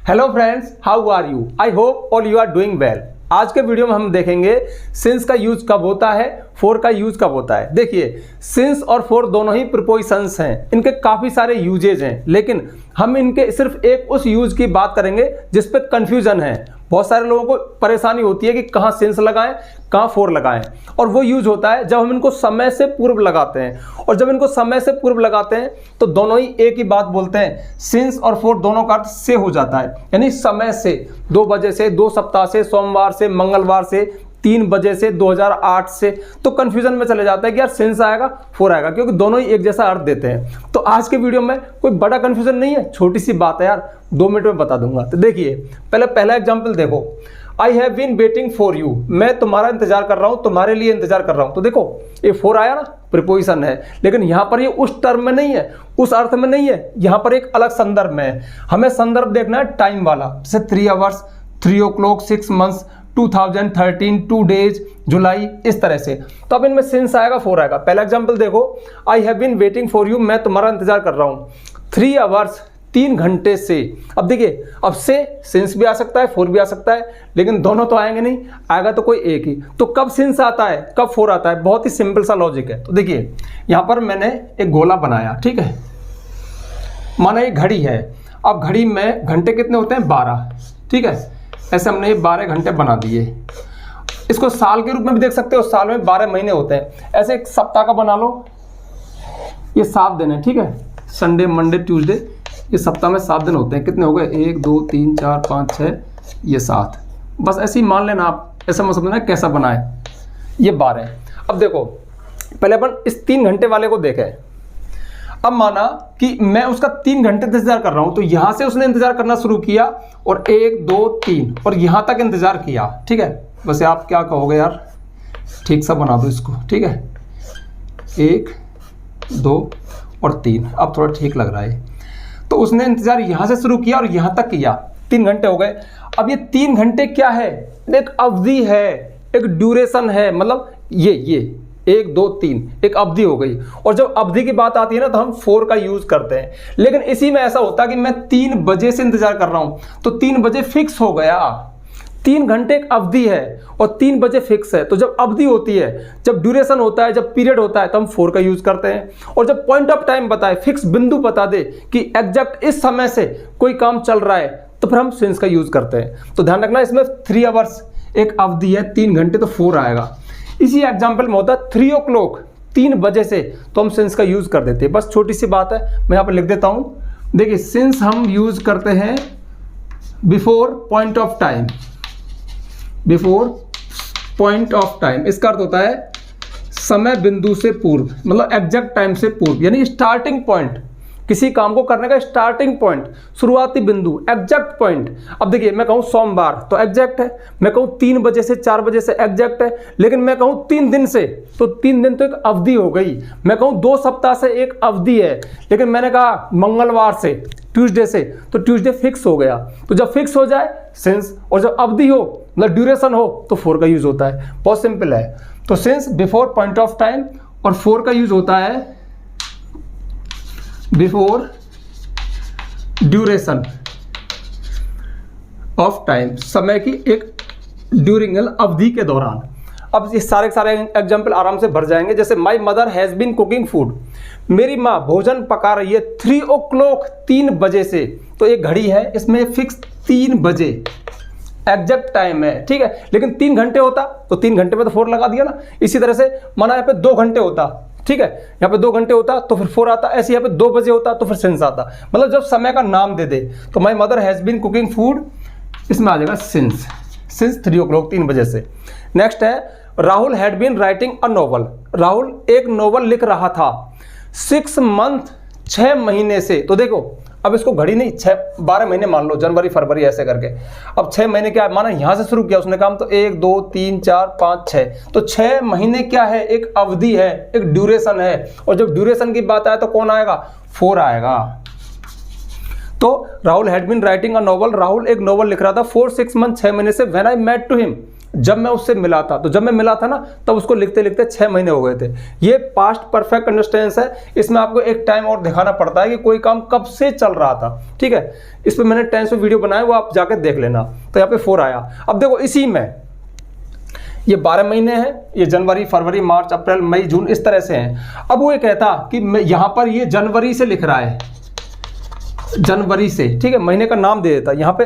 Hello friends, how are you? I hope all you are doing well. आज के video में हम देखेंगे सिंस का यूज कब होता है, फॉर का यूज कब होता है। देखिए, सिंस और फॉर दोनों ही प्रीपोजिशंस हैं, इनके काफ़ी सारे यूजेज हैं, लेकिन हम इनके सिर्फ एक उस यूज की बात करेंगे जिस पे कंफ्यूजन है। बहुत सारे लोगों को परेशानी होती है कि कहाँ सिंस लगाएं, कहाँ फॉर लगाएं, और वो यूज होता है जब हम इनको समय से पूर्व लगाते हैं। और जब इनको समय से पूर्व लगाते हैं तो दोनों ही एक ही बात बोलते हैं। सिंस और फॉर दोनों का अर्थ से हो जाता है, यानी समय से, 2 बजे से, 2 सप्ताह से, सोमवार से, मंगलवार से, 3 बजे से, 2008 से। तो कंफ्यूजन में चले जाता है कि यार सिंस आएगा, फॉर आएगा, क्योंकि दोनों ही एक जैसा अर्थ देते हैं। तो आज के वीडियो में कोई बड़ा कंफ्यूजन नहीं है, छोटी सी बात है यार, 2 मिनट में बता दूंगा। तो देखिए, पहला एग्जाम्पल देखो, I have been waiting for you, मैं तुम्हारा इंतजार कर रहा हूं, तुम्हारे लिए इंतजार कर रहा हूं। तो देखो, ये फॉर आया ना, प्रीपोजिशन है, लेकिन यहां पर ये उस टर्म में नहीं है, उस अर्थ में नहीं है, यहां पर एक अलग संदर्भ में है। हमें संदर्भ देखना है टाइम वाला, जैसे 3 आवर्स, 3 o'clock, 6 months, 2013, 2 days, जुलाई, इस तरह से। तो अब इनमें सिंस आएगा, फॉर आएगा। पहला एग्जाम्पल देखो, I have been waiting for you, मैं तुम्हारा इंतजार कर रहा हूं, 3 आवर्स, 3 घंटे से। अब देखिए, अब से सिंस भी आ सकता है, फॉर भी आ सकता है, लेकिन दोनों तो आएंगे नहीं, आएगा तो कोई एक ही। तो कब सिंस आता है, कब फॉर आता है? बहुत ही सिंपल सा लॉजिक है। तो देखिए, यहां पर मैंने एक गोला बनाया, ठीक है, माना ये घड़ी है। अब घड़ी में घंटे कितने होते हैं? 12, ठीक है। ऐसे हमने ये 12 घंटे बना दिए। इसको साल के रूप में भी देख सकते हो, साल में 12 महीने होते हैं। ऐसे एक सप्ताह का बना लो, ये 7 दिन है, ठीक है, संडे, मंडे, ट्यूसडे, ये सप्ताह में 7 दिन होते हैं। कितने हो गए? 1 2 3 4 5 6, ये 7। बस ऐसे ही मान लेना आप, ऐसा मत समझना कैसा बनाए, ये 12। अब देखो, पहले अपन इस 3 घंटे वाले को देखें। अब माना कि मैं उसका 3 घंटे इंतजार कर रहा हूं, तो यहां से उसने इंतजार करना शुरू किया और 1 2 3 और यहां तक इंतजार किया, ठीक है। वैसे आप क्या कहोगे यार, ठीक सा बना दो इसको, ठीक है, 1 2 और 3, अब थोड़ा ठीक लग रहा है। तो उसने इंतजार यहां से शुरू किया और यहां तक किया, 3 घंटे हो गए। अब ये 3 घंटे क्या है? एक अवधि है, एक ड्यूरेशन है, मतलब ये 1 2 3 एक अवधि हो गई। और जब अवधि की बात आती है ना, तो हम फॉर का यूज करते हैं। लेकिन इसी में ऐसा होता है कि मैं 3 बजे से इंतजार कर रहा हूं, तो 3 बजे फिक्स हो गया। 3 घंटे एक अवधि है और 3 बजे फिक्स है। तो जब अवधि होती है, जब ड्यूरेशन होता है, जब पीरियड होता है, तो हम फॉर का यूज करते हैं। और जब पॉइंट ऑफ टाइम बताए, फिक्स बिंदु बता दे कि एग्जैक्ट इस समय से कोई काम चल रहा है, तो फिर हम सिंस का यूज करते हैं। तो ध्यान रखना, इसमें 3 आवर्स एक अवधि है, 3 घंटे, तो फॉर आएगा। इसी एग्जाम्पल में होता है 3 o'clock, 3 बजे से, तो हम सिंस का यूज कर देते हैं। बस छोटी सी बात है, मैं यहाँ पर लिख देता हूं। देखिए, सिंस हम यूज करते हैं before point of time, before point of time. इसका अर्थ होता है समय बिंदु से पूर्व, मतलब एग्जैक्ट टाइम से पूर्व, यानी स्टार्टिंग पॉइंट, किसी काम को करने का स्टार्टिंग पॉइंट, शुरुआती बिंदु, एग्जैक्ट पॉइंट। अब देखिए, मैं कहूं सोमवार तो एग्जैक्ट है, मैं कहूं 3 बजे से 4 बजे से एग्जैक्ट है, लेकिन मैं कहूं 3 दिन से, तो 3 दिन तो एक अवधि हो गई। मैं कहूं 2 सप्ताह से एक अवधि है, लेकिन मैंने कहा मंगलवार से, ट्यूसडे से, तो ट्यूसडे फिक्स हो गया। तो जब फिक्स हो जाए सिंस, और जब अवधि हो, मतलब ड्यूरेशन हो, तो फॉर का यूज होता है। बहुत सिंपल है। तो since before point of time, और फॉर का यूज होता है बिफोर ड्यूरेशन ऑफ टाइम, समय की एक ड्यूरिंग अवधि के दौरान। अब ये सारे एग्जाम्पल आराम से भर जाएंगे। जैसे my mother has been cooking food, मेरी माँ भोजन पका रही है 3 o'clock, 3 बजे से। तो एक घड़ी है, इसमें फिक्स 3 बजे एग्जैक्ट टाइम है, ठीक है। लेकिन 3 घंटे होता तो 3 घंटे में तो फॉर लगा दिया ना। इसी तरह से माना यहाँ पे 2 घंटे होता, ठीक है, यहाँ पे 2 घंटे होता तो फिर फॉर आता। ऐसे यहाँ पे 2 बजे होता तो फिर सिंस आता। मतलब जब समय का नाम दे दे, तो my mother has been cooking food, इसमें आ जाएगा सिंस, सिंस 3 o'clock, 3 बजे से। नेक्स्ट है, Rahul had been writing a novel, Rahul एक नॉवल लिख रहा था 6 month, 6 महीने से। तो देखो, अब इसको घड़ी नहीं, 12 महीने मान लो, जनवरी फरवरी ऐसे करके। अब 6 महीने क्या है, माना यहां से शुरू किया उसने काम, तो 1 2 3 4 5 6, तो 6 महीने क्या है? एक अवधि है, एक ड्यूरेशन है। और जब ड्यूरेशन की बात आए तो कौन आएगा? फॉर आएगा। तो Rahul had been writing a novel, Rahul एक नॉवल लिख रहा था, 4 6 months, 6 महीने से। When I met to him, जब मैं उससे मिला था, तो जब मैं मिला था ना तब उसको लिखते लिखते 6 महीने हो गए थे। ये पास्ट परफेक्ट कंडीशंस है। इसमें आपको एक टाइम और दिखाना पड़ता है कि कोई काम कब से चल रहा था, ठीक है। इस पर मैंने टेंस पे वीडियो बनाया, वो आप जाकर देख लेना। तो यहाँ पे 4 आया। अब देखो इसी में ये 12 महीने हैं, ये जनवरी, फरवरी, मार्च, अप्रैल, मई, जून, इस तरह से हैं। अब वो ये कहता कि यहाँ पर ये जनवरी से लिख रहा है, जनवरी से, ठीक है, महीने का नाम दे देता, यहाँ पे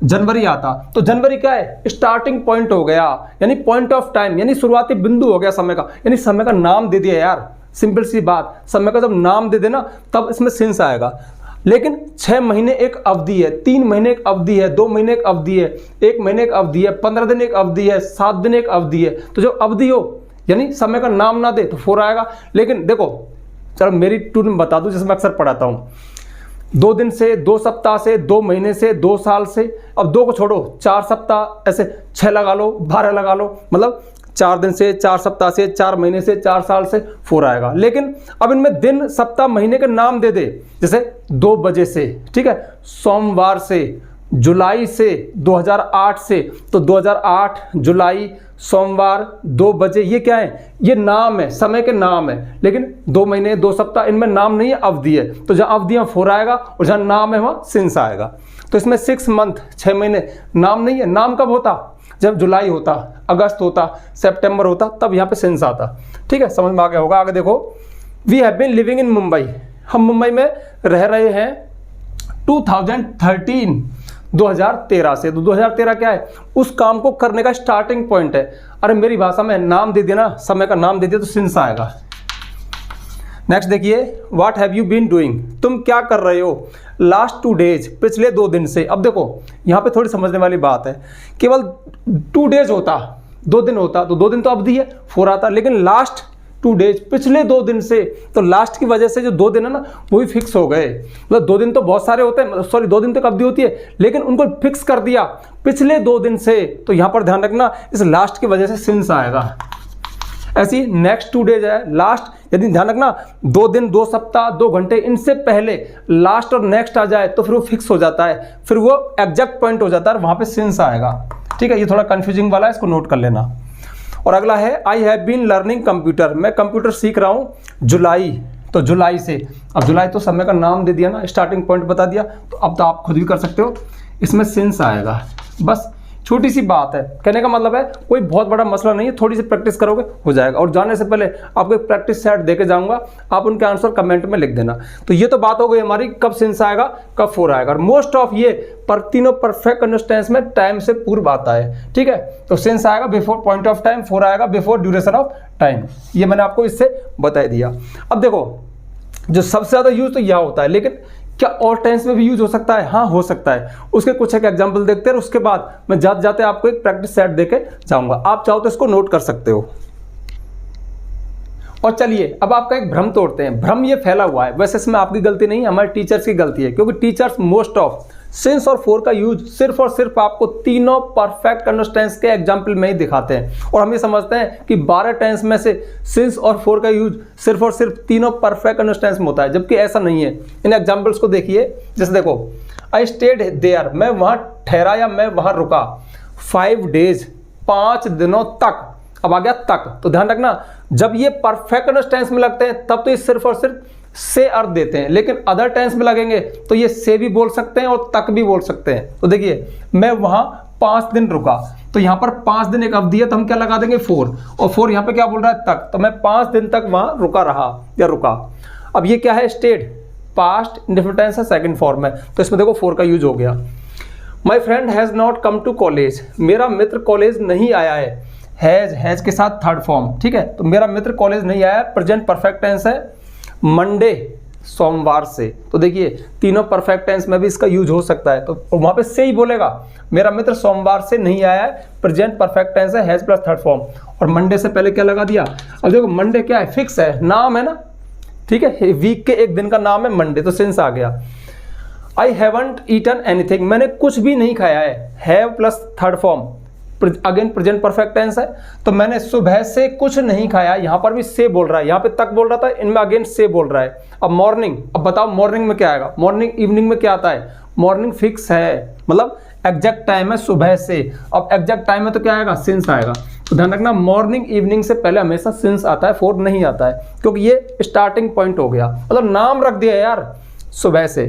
जनवरी आता, तो जनवरी क्या है, स्टार्टिंग पॉइंट हो गया, यानी पॉइंट ऑफ टाइम, यानी शुरुआती बिंदु हो गया समय का, यानी समय का नाम दे दिया यार। सिंपल सी बात, समय का जब नाम दे देना तब इसमें सिंस आएगा। लेकिन 6 महीने एक अवधि है, 3 महीने एक अवधि है, 2 महीने एक अवधि है, 1 महीने एक अवधि है, 15 दिन एक अवधि है, 7 दिन एक अवधि है। तो जब अवधि हो यानी समय का नाम ना दे तो 4 आएगा। लेकिन देखो चलो मेरी टूर में बता दूं, जैसे मैं अक्सर पढ़ाता हूँ, 2 दिन से, 2 सप्ताह से, 2 महीने से, 2 साल से, अब 2 को छोड़ो, 4 सप्ताह, ऐसे 6 लगा लो, 12 लगा लो, मतलब 4 दिन से, 4 सप्ताह से, 4 महीने से, 4 साल से 4 आएगा। लेकिन अब इनमें दिन, सप्ताह, महीने के नाम दे दे, जैसे 2 बजे से, ठीक है, सोमवार से, जुलाई से, 2008 से, तो 2008 जुलाई सोमवार 2 बजे, ये क्या है, ये नाम है, समय के नाम है। लेकिन 2 महीने 2 सप्ताह इनमें नाम नहीं है, अवधि है। तो जहाँ अवधि में 4 आएगा और जहाँ नाम है वहाँ सिंस आएगा। तो इसमें 6 मंथ, 6 महीने नाम नहीं है। नाम कब होता, जब जुलाई होता, अगस्त होता, सितंबर होता, तब यहाँ पे सेंस आता। ठीक है, समझ में आ गया होगा। आगे देखो, we have been living in Mumbai, हम मुंबई में रह रहे हैं 2013, 2013 से। तो 2013 क्या है, उस काम को करने का स्टार्टिंग पॉइंट है। अरे मेरी भाषा में नाम दे दिया ना, समय का नाम दे दिया तो सिंस आएगा। नेक्स्ट देखिए, what have you been doing, तुम क्या कर रहे हो लास्ट 2 डेज, पिछले 2 दिन से। अब देखो यहाँ पे थोड़ी समझने वाली बात है, केवल 2 डेज होता, 2 दिन होता तो 2 दिन तो अवधि है, 4 आता। लेकिन लास्ट 2 डेज, पिछले 2 दिन से, तो लास्ट की वजह से जो 2 दिन है ना वो भी फिक्स हो गए। मतलब 2 दिन तो बहुत सारे होते हैं, सॉरी 2 दिन तक अवधि होती है, लेकिन उनको फिक्स कर दिया पिछले 2 दिन से। तो यहाँ पर ध्यान रखना, इस लास्ट की वजह से सिंस आएगा। ऐसी नेक्स्ट 2 डेज है, लास्ट, यदि ध्यान रखना 2 दिन, 2 सप्ताह, 2 घंटे, इनसे पहले लास्ट और नेक्स्ट आ जाए तो फिर वो फिक्स हो जाता है, फिर वो एग्जैक्ट पॉइंट हो जाता है, वहां पे सिंस आएगा। ठीक है, ये थोड़ा कंफ्यूजिंग वाला है, इसको नोट कर लेना। और अगला है, I have been learning computer, मैं कंप्यूटर सीख रहा हूँ जुलाई, तो जुलाई से। अब जुलाई तो समय का नाम दे दिया ना, स्टार्टिंग पॉइंट बता दिया, तो अब तो आप खुद भी कर सकते हो, इसमें सिंस आएगा। बस छोटी सी बात है, कहने का मतलब है कोई बहुत बड़ा मसला नहीं है, थोड़ी सी प्रैक्टिस करोगे हो जाएगा। और जाने से पहले आपको एक प्रैक्टिस सेट देके जाऊंगा, आप उनके आंसर कमेंट में लिख देना। तो ये तो बात हो गई हमारी, कब सिंस आएगा, कब 4 आएगा। और मोस्ट ऑफ ये पर तीनों परफेक्ट कंडीशंस में टाइम से पूर्व आता है। ठीक है, तो सिंस आएगा बिफोर पॉइंट ऑफ टाइम, 4 आएगा बिफोर ड्यूरेशन ऑफ टाइम। ये मैंने आपको इससे बता दिया। अब देखो, जो सबसे ज़्यादा यूज तो यह होता है, लेकिन क्या और टेंस में भी यूज हो सकता है? हाँ, हो सकता है। उसके कुछ एक एग्जांपल देखते हैं, उसके बाद मैं जाते जाते आपको एक प्रैक्टिस सेट देके जाऊंगा। आप चाहो तो इसको नोट कर सकते हो। और चलिए अब आपका एक भ्रम तोड़ते हैं। भ्रम ये फैला हुआ है, वैसे इसमें आपकी गलती नहीं है, हमारे टीचर्स की गलती है, क्योंकि टीचर्स मोस्ट ऑफ सिंस और 4 का यूज सिर्फ और सिर्फ आपको तीनों परफेक्ट कंडीशंस के एग्जाम्पल में ही दिखाते हैं। और हम ये समझते हैं कि 12 टेंस में से सिंस और 4 का यूज सिर्फ और सिर्फ तीनों परफेक्ट कंडीशंस में होता है, जबकि ऐसा नहीं है। इन एग्जाम्पल्स को देखिए, जैसे देखो, आई स्टेड देयर, मैं वहां ठहरा या मैं वहां रुका, 5 डेज, 5 दिनों तक। अब आ गया तक, तो ध्यान रखना जब ये परफेक्ट टेंस में लगते हैं तब तो ये सिर्फ और सिर्फ से अर्थ देते हैं, लेकिन अदर टेंस में लगेंगे तो ये से भी बोल सकते हैं और तक भी बोल सकते हैं। तो देखिए, मैं वहां 5 दिन रुका, तो यहां पर 5 दिन एक अवधि है, तो हम क्या लगा देंगे 4, और 4 यहां पे क्या बोल रहा है तक, तो मैं 5 दिन तक वहां रुका रहा या रुका। अब ये क्या है, स्टेड, पास्ट इंडेफिनिट टेंस है, सेकंड फॉर्म है, तो इसमें देखो 4 का यूज हो गया। My friend has not come to college, मेरा मित्र कॉलेज नहीं आया है, हैज के साथ थर्ड फॉर्म। ठीक है, तो मेरा मित्र कॉलेज नहीं आया, प्रेजेंट परफेक्ट टेंस है, मंडे, सोमवार से। तो देखिए तीनों परफेक्ट टेंस में भी इसका यूज हो सकता है, तो वहां पे से ही बोलेगा, मेरा मित्र सोमवार से नहीं आया है, प्रेजेंट परफेक्ट टेंस है, हैज प्लस थर्ड फॉर्म। और मंडे से पहले क्या लगा दिया, अब देखो मंडे क्या है, फिक्स है, नाम है ना, ठीक है, वीक के एक दिन का नाम है मंडे, तो सिंस आ गया। आई हैवंट ईटन एनीथिंग, मैंने कुछ भी नहीं खाया है, have plus third form, again present perfect tense है, तो मैंने सुबह से कुछ नहीं खाया, यहां पर भी से बोल रहा है, यहां पे तक बोल रहा था, इनमें अगेन से बोल रहा है। अब मॉर्निंग, अब बताओ मॉर्निंग में क्या आएगा, मॉर्निंग, इवनिंग में क्या आता है, मॉर्निंग फिक्स है, मतलब एग्जैक्ट टाइम है सुबह से। अब एग्जैक्ट टाइम है तो क्या आएगा, सिंस आएगा। तो ध्यान रखना मॉर्निंग इवनिंग से पहले हमेशा सिंस आता है, फोर नहीं आता है, क्योंकि ये स्टार्टिंग पॉइंट हो गया, मतलब नाम रख दिया यार सुबह से।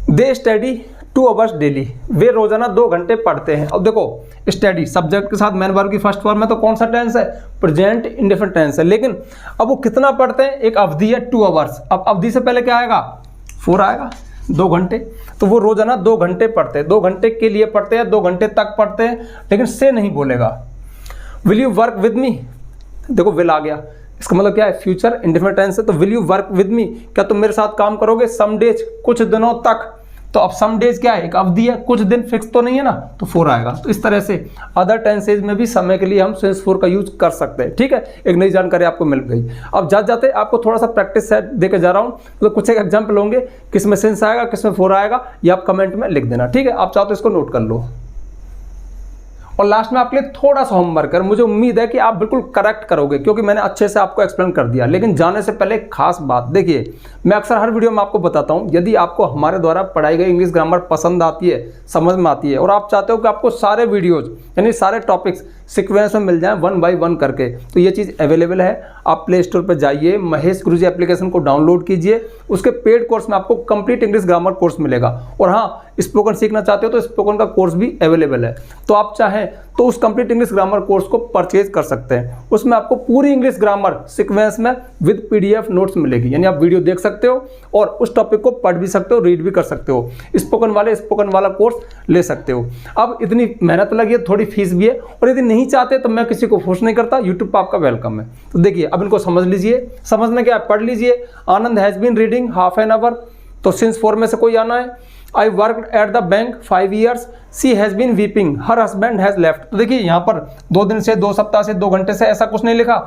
दे स्टडी 2 आवर्स डेली, वे रोजाना 2 घंटे पढ़ते हैं। अब देखो स्टडी सब्जेक्ट के साथ मेन वर्ब की फर्स्ट फॉर्म है तो कौन सा टेंस है, प्रेजेंट इंडेफिनिट टेंस है। लेकिन अब वो कितना पढ़ते हैं, एक अवधि है 2 आवर्स। अब अवधि से पहले क्या आएगा, 4 आएगा, 2 घंटे। तो वो रोजाना 2 घंटे पढ़ते हैं, 2 घंटे के लिए पढ़ते हैं, 2 घंटे तक पढ़ते हैं, लेकिन से नहीं बोलेगा। Will you work with me, देखो विल आ गया, इसका मतलब क्या है, फ्यूचर इंडेफिनिट टेंस है। तो will you work with me, क्या तुम मेरे साथ काम करोगे, सम डेज, कुछ दिनों तक। तो अब सम डेज क्या है, एक अवधि है, कुछ दिन फिक्स तो नहीं है ना, तो 4 आएगा। तो इस तरह से अदर टेंसेज में भी समय के लिए हम सिंस 4 का यूज कर सकते हैं। ठीक है, एक नई जानकारी आपको मिल गई। अब जाते जाते आपको थोड़ा सा प्रैक्टिस सेट देकर जा रहा हूँ, तो कुछ एक एग्जाम्पल होंगे, किस में सिंस आएगा, किस में 4 आएगा, ये आप कमेंट में लिख देना। ठीक है, आप चाहो तो इसको नोट कर लो। और लास्ट में आपके लिए थोड़ा सा होमवर्क है, मुझे उम्मीद है कि आप बिल्कुल करेक्ट करोगे, क्योंकि मैंने अच्छे से आपको एक्सप्लेन कर दिया। लेकिन जाने से पहले एक खास बात, देखिए मैं अक्सर हर वीडियो में आपको बताता हूं, यदि आपको हमारे द्वारा पढ़ाई गई इंग्लिश ग्रामर पसंद आती है, समझ में आती है, और आप चाहते हो कि आपको सारे वीडियोज यानी सारे टॉपिक्स सीक्वेंस में मिल जाएं 1 बाय 1 करके, तो ये चीज़ अवेलेबल है। आप प्ले स्टोर पर जाइए, महेश गुरुजी एप्लीकेशन को डाउनलोड कीजिए, उसके पेड कोर्स में आपको कंप्लीट इंग्लिश ग्रामर कोर्स मिलेगा। और हाँ, स्पोकन सीखना चाहते हो तो स्पोकन का कोर्स भी अवेलेबल है, तो आप चाहें तो उस कंप्लीट इंग्लिश ग्रामर कोर्स को परचेज कर सकते हैं। उसमें आपको पूरी इंग्लिश ग्रामर सीक्वेंस में विद PDF नोट्स मिलेगी, यानी आप वीडियो देख सकते हो और उस टॉपिक को पढ़ भी सकते हो, रीड भी कर सकते हो। स्पोकन वाला कोर्स ले सकते हो। अब इतनी मेहनत लगी है, थोड़ी फीस भी है, और यदि नहीं चाहते तो मैं किसी को फोर्स नहीं करता, यूट्यूब पर आपका वेलकम है। तो देखिए अब इनको समझ लीजिए, समझने क्या पढ़ लीजिए। Anand has been reading half an hour, तो सिंस 4 में से कोई आना है। I worked at the bank 5 years. She has been weeping. Her husband has left. तो देखिए यहाँ पर 2 दिन से, 2 सप्ताह से, 2 घंटे से ऐसा कुछ नहीं लिखा।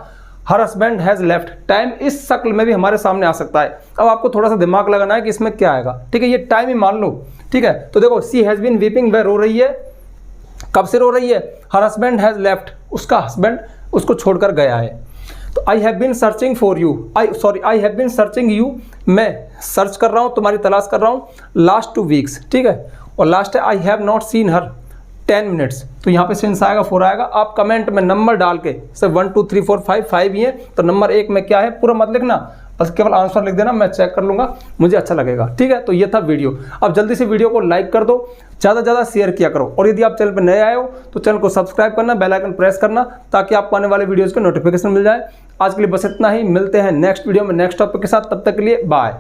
Her husband has left. Time इस शक्ल में भी हमारे सामने आ सकता है। अब आपको थोड़ा सा दिमाग लगाना है कि इसमें क्या आएगा। ठीक है, ये टाइम ही मान लो। ठीक है, तो देखो she has been weeping, वह रो रही है। कब से रो रही है, Her husband has left. उसका हस्बैंड उसको छोड़कर गया है। तो I have been searching for you, I have been searching you, मैं सर्च कर रहा हूँ, तुम्हारी तलाश कर रहा हूँ, लास्ट 2 वीक्स। ठीक है, और लास्ट है I have not seen her 10 minutes. तो यहाँ पे सिंस आएगा, 4 आएगा। आप कमेंट में नंबर डाल के, जैसे 1 2 3 4 5 ही है, तो नंबर 1 में क्या है पूरा मत लिखना, बस केवल आंसर लिख देना, मैं चेक कर लूँगा, मुझे अच्छा लगेगा। ठीक है, तो ये था वीडियो। अब जल्दी से वीडियो को लाइक कर दो, ज़्यादा से ज़्यादा शेयर किया करो, और यदि आप चैनल पर नए आए हो तो चैनल को सब्सक्राइब करना, बेल आइकन प्रेस करना, ताकि आपको आने वाले वीडियोज़ के नोटिफिकेशन मिल जाए। आज के लिए बस इतना ही, मिलते हैं नेक्स्ट वीडियो में नेक्स्ट टॉपिक के साथ, तब तक के लिए बाय।